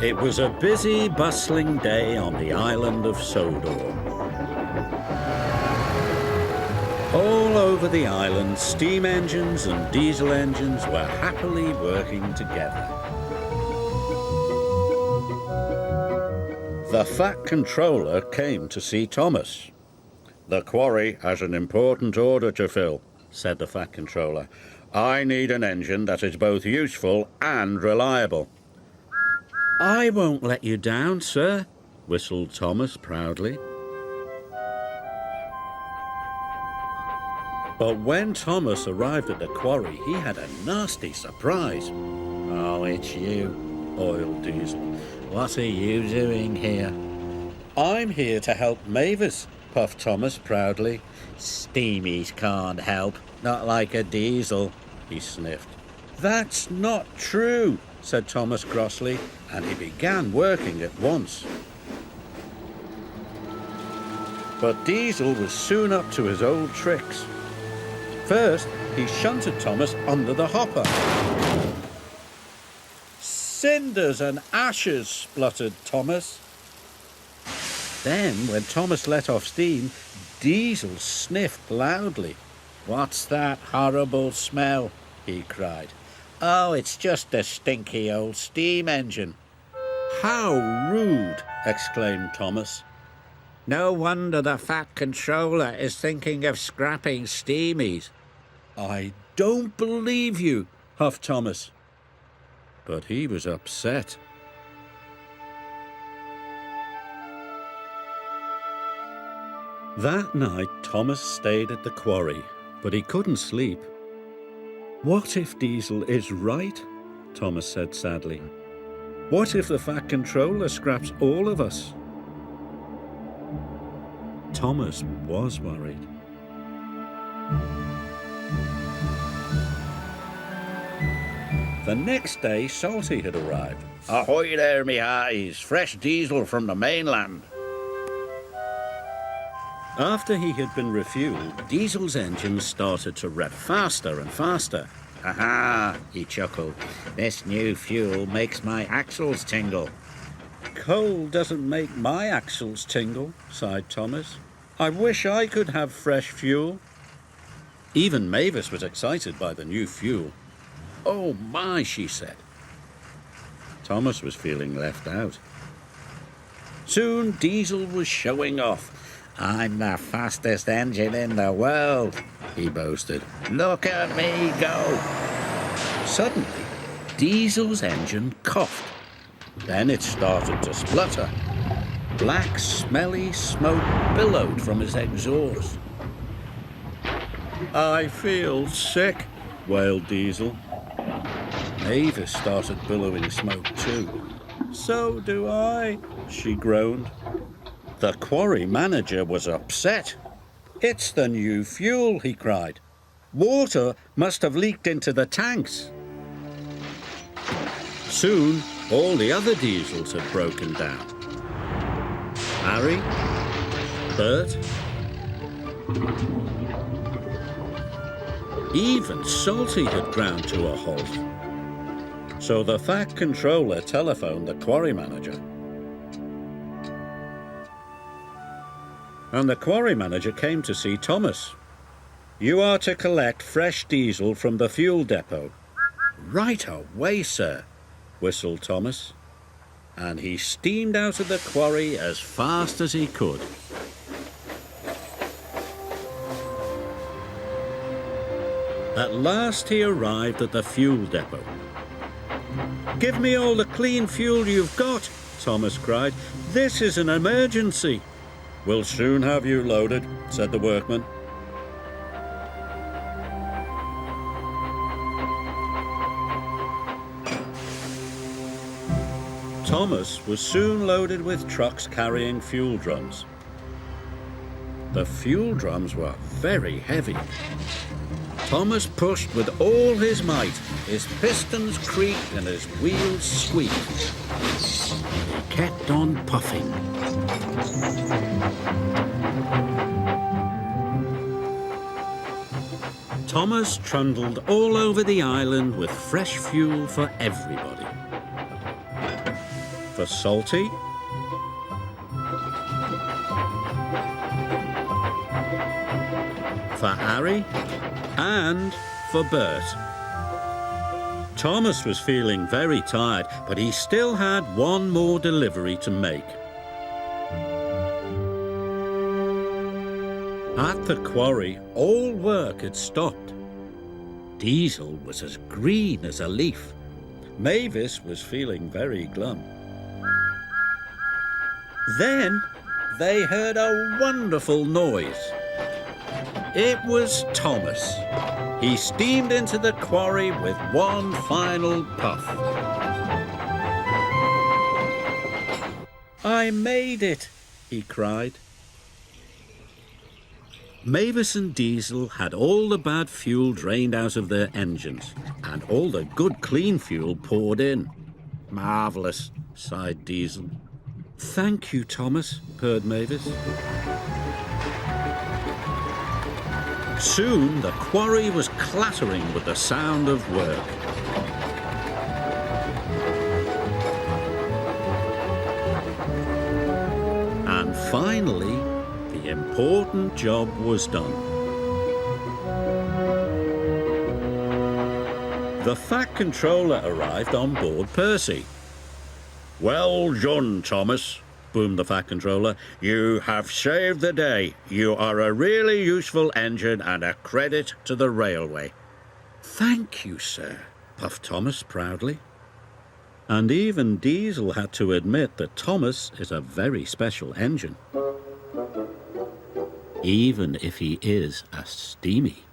It was a busy, bustling day on the island of Sodor. All over the island, steam engines and diesel engines were happily working together. The Fat Controller came to see Thomas. "The quarry has an important order to fill," said the Fat Controller. "I need an engine that is both useful and reliable." "I won't let you down, sir," whistled Thomas proudly. But when Thomas arrived at the quarry, he had a nasty surprise. "Oh, it's you," oiled Diesel. "What are you doing here?" "I'm here to help Mavis," puffed Thomas proudly. "Steamies can't help, not like a Diesel," he sniffed. "That's not true," said Thomas crossly, and he began working at once. But Diesel was soon up to his old tricks. First, he shunted Thomas under the hopper. "Cinders and ashes," spluttered Thomas. Then, when Thomas let off steam, Diesel sniffed loudly. "What's that horrible smell?" he cried. "Oh, it's just a stinky old steam engine." "How rude!" exclaimed Thomas. "No wonder the Fat Controller is thinking of scrapping steamies." "I don't believe you," huffed Thomas. But he was upset. That night, Thomas stayed at the quarry, but he couldn't sleep. "What if Diesel is right?" Thomas said sadly. "What if the Fat Controller scraps all of us?" Thomas was worried. The next day, Salty had arrived. "Ahoy there, me hearties! Fresh diesel from the mainland." After he had been refueled, Diesel's engine started to rev faster and faster. "Ha-ha," he chuckled. "This new fuel makes my axles tingle." "Coal doesn't make my axles tingle," sighed Thomas. "I wish I could have fresh fuel." Even Mavis was excited by the new fuel. "Oh my," she said. Thomas was feeling left out. Soon Diesel was showing off. "I'm the fastest engine in the world," he boasted. "Look at me go." Suddenly, Diesel's engine coughed. Then it started to splutter. Black, smelly smoke billowed from his exhaust. "I feel sick," wailed Diesel. Mavis started billowing smoke too. "So do I," she groaned. The quarry manager was upset. "It's the new fuel," he cried. "Water must have leaked into the tanks." Soon, all the other diesels had broken down. Harry, Bert, even Salty had ground to a halt. So the Fat Controller telephoned the quarry manager. And the quarry manager came to see Thomas. "You are to collect fresh diesel from the fuel depot." "Right away, sir," whistled Thomas. And he steamed out of the quarry as fast as he could. At last he arrived at the fuel depot. "Give me all the clean fuel you've got," Thomas cried. "This is an emergency." "We'll soon have you loaded," said the workman. Thomas was soon loaded with trucks carrying fuel drums. The fuel drums were very heavy. Thomas pushed with all his might. His pistons creaked and his wheels squeaked. He kept on puffing. Thomas trundled all over the island with fresh fuel for everybody. For Salty, for Harry, and for Bert. Thomas was feeling very tired, but he still had one more delivery to make. At the quarry, all work had stopped. Diesel was as green as a leaf. Mavis was feeling very glum. Then they heard a wonderful noise. It was Thomas. He steamed into the quarry with one final puff. "I made it," he cried. Mavis and Diesel had all the bad fuel drained out of their engines and all the good clean fuel poured in. "Marvellous," sighed Diesel. "Thank you, Thomas," purred Mavis. Soon the quarry was clattering with the sound of work. And finally, the important job was done. The Fat Controller arrived on board Percy. "Well done, Thomas," boomed the Fat Controller. "You have saved the day. You are a really useful engine and a credit to the railway." "Thank you, sir," puffed Thomas proudly. And even Diesel had to admit that Thomas is a very special engine, even if he is a steamy.